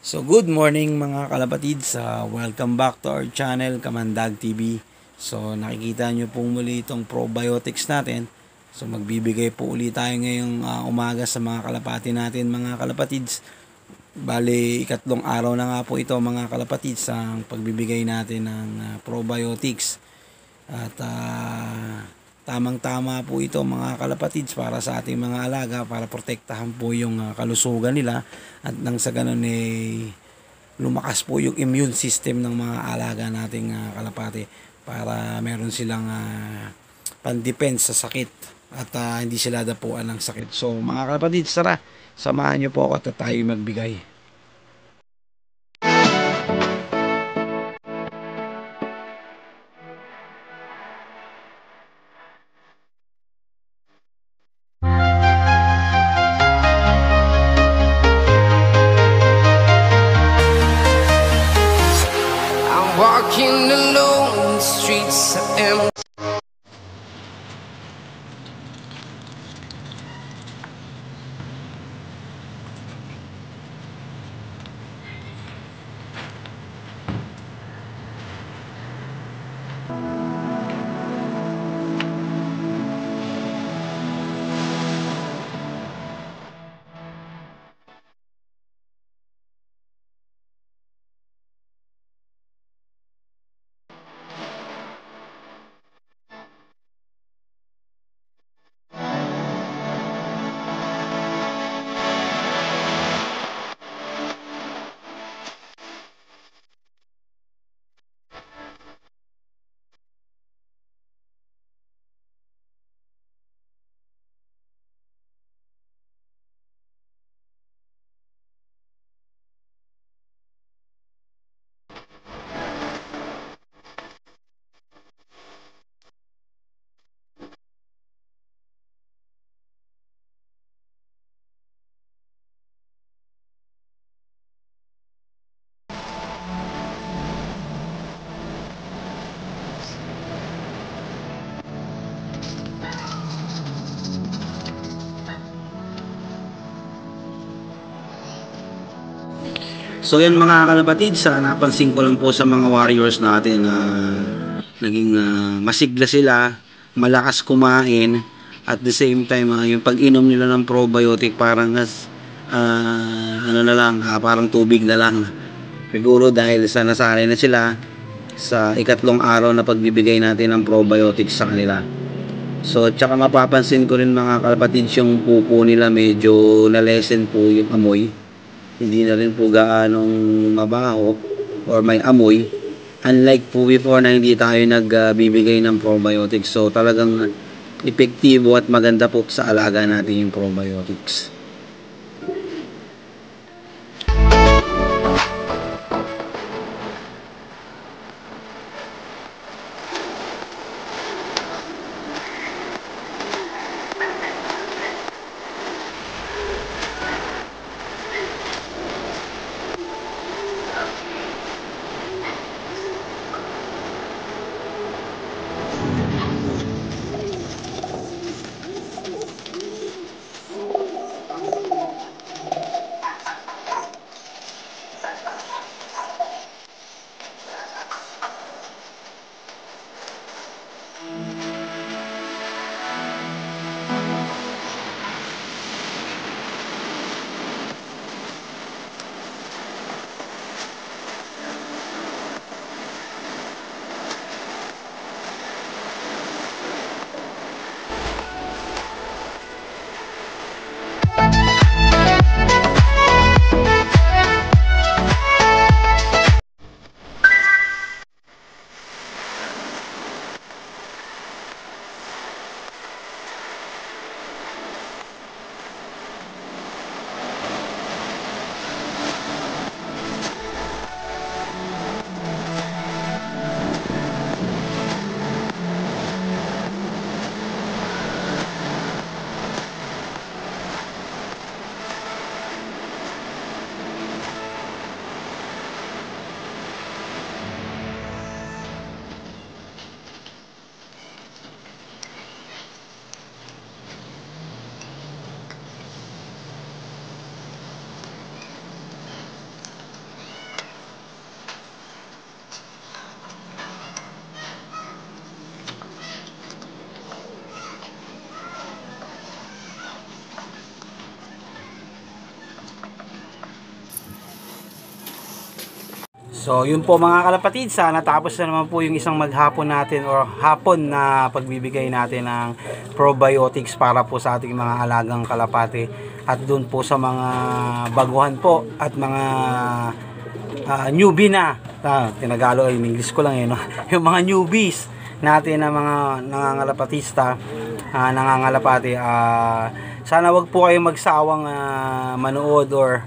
So good morning mga kalapatid, welcome back to our channel Kamandag TV. So nakikita nyo pong muli itong probiotics natin. So magbibigay po ulit tayo ngayong umaga sa mga kalapati natin mga kalapatids. Bali ikatlong araw na nga po ito mga kalapatids ang pagbibigay natin ng probiotics. At tamang-tama po ito mga kalapatids para sa ating mga alaga, para protektahan po yung kalusugan nila at nang sa ganun lumakas po yung immune system ng mga alaga nating kalapati para meron silang pan-defense sa sakit at hindi sila dapuan ng sakit. So mga kalapatids, tara, samahan nyo po ako at tayo magbigay. Walking alone, the streets are empty. So yan mga kalapatid, napansin ko lang po sa mga warriors natin na naging masigla sila, malakas kumain, at the same time yung pag-inom nila ng probiotic parang parang tubig na lang. Siguro dahil sa nasanay na sila sa ikatlong araw na pagbibigay natin ng probiotics sa kanila. So tsaka mapapansin ko rin mga kalapatid, yung pupo nila medyo na-lessen po yung amoy. Hindi na rin po gaanong mabaho or may amoy. Unlike po before na hindi tayo nagbibigay ng probiotics. So talagang epektibo at maganda po sa alaga natin yung probiotics. So yun po mga kalapatid, sana tapos na naman po yung isang maghapon natin or hapon na pagbibigay natin ng probiotics para po sa ating mga alagang kalapate, at doon po sa mga baguhan po at mga newbie na, tinagalo ay English ko lang no? Yung mga newbies natin na mga nangangalapatista, nangangalapate, sana wag po kayong magsawang manood or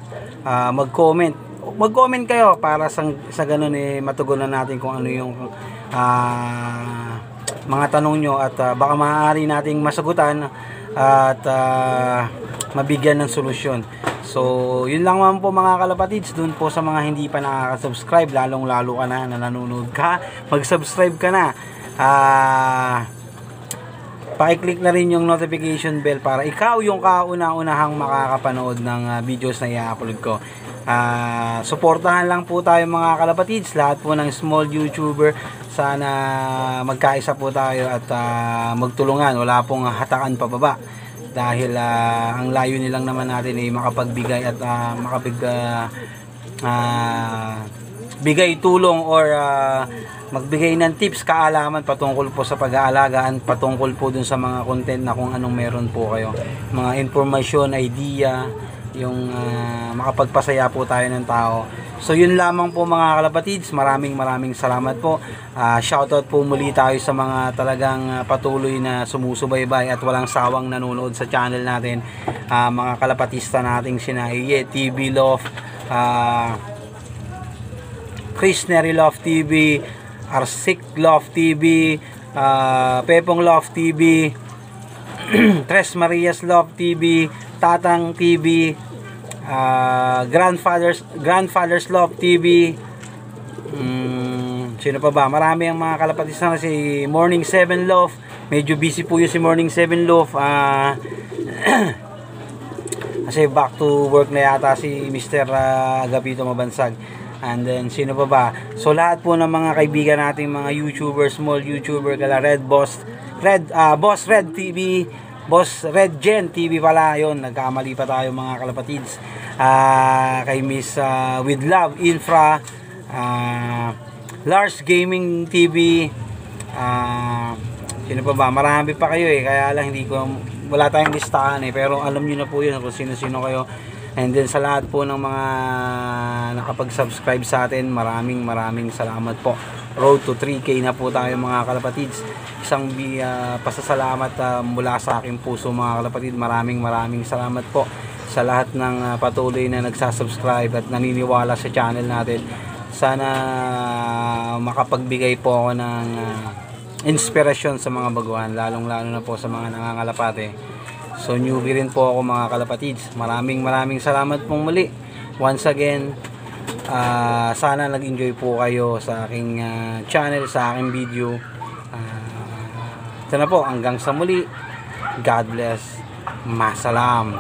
mag-comment kayo para sa ganun matugunan natin kung ano yung mga tanong nyo, at baka maaari nating masagutan at mabigyan ng solusyon. So yun lang naman po mga kalapatids. Dun po sa mga hindi pa nakaka-subscribe, lalong lalo ka na nanonood ka, mag-subscribe ka na. Pa-click na rin yung notification bell para ikaw yung kauna-unahang makakapanood ng videos na i-upload ko. Suportahan lang po tayo mga kalapatids, lahat po ng small YouTuber. Sana magkaisa po tayo at magtulungan, wala pong hatakan pababa, dahil ang layo nilang naman natin ay makapagbigay at bigay tulong or magbigay ng tips, kaalaman patungkol po sa pag-aalagaan, patungkol po dun sa mga content na kung anong meron po kayo, mga informasyon, idea, yung makapagpasaya po tayo ng tao. So yun lamang po mga kalapatids, maraming salamat po. Shoutout po muli tayo sa mga talagang patuloy na sumusubaybay at walang sawang nanonood sa channel natin, mga kalapatista nating sina Iye TV Love, Chris Neri Love TV, Arsik Love TV, Pepong Love TV, Tres Marias Love TV, Tatang TV, Grandfather's Love TV, sino pa ba? Marami ang mga kalapatista na, si Morning 7 Love, medyo busy po yun si Morning 7 Love, kasi back to work na yata si Mr. Agapito Mabansag. And then sino pa ba? So lahat po ng mga kaibigan nating mga YouTuber, small YouTuber, kala Boss Red TV, Boss Red Gen TV pala, yun, nagkamali pa tayo mga kalapatids. Kay Miss With Love Infra, Lars Gaming TV, sino pa ba? Marami pa kayo kaya lang wala tayong listahan pero alam niyo na po yun kung sino-sino kayo. And then sa lahat po ng mga nakapag-subscribe sa atin, maraming salamat po. Road to 3K na po tayo mga kalapatids. Isang pasasalamat mula sa aking puso mga kalapatid. Maraming salamat po sa lahat ng patuloy na nagsasubscribe at naniniwala sa channel natin. Sana makapagbigay po ako ng inspirasyon sa mga baguhan, lalong na po sa mga nangangalapate. So newbie rin po ako mga kalapatids. Maraming salamat pong muli. Once again, sana nag-enjoy po kayo sa aking channel, sa aking video. Ito na po, hanggang sa muli. God bless. Masalam.